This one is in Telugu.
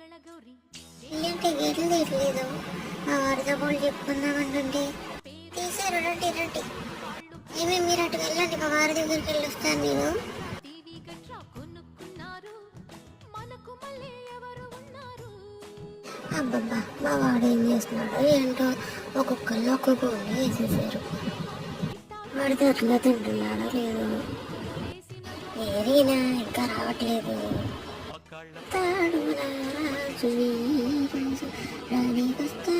ఏంటి గేట్లు తీయట్లేదు? వాడితో కూడా చెప్పుకుందామంటుంటే తీసారు. రండి రండి, ఏమేమి మీరు అటు వెళ్ళండి, మా వారి దగ్గరికి వెళ్ళి వస్తాను నేను. అబ్బబ్బా, మా వాడు ఏం చేస్తున్నాడు ఏంటో, ఒక్కొక్కళ్ళు ఒక్కొక్క వండి వేసేసారు. వాడితో అట్లా తింటున్నాడో లేదు, ఏరీనా ఇంకా రావట్లేదు. తాడు రాజు రాణికొస్తా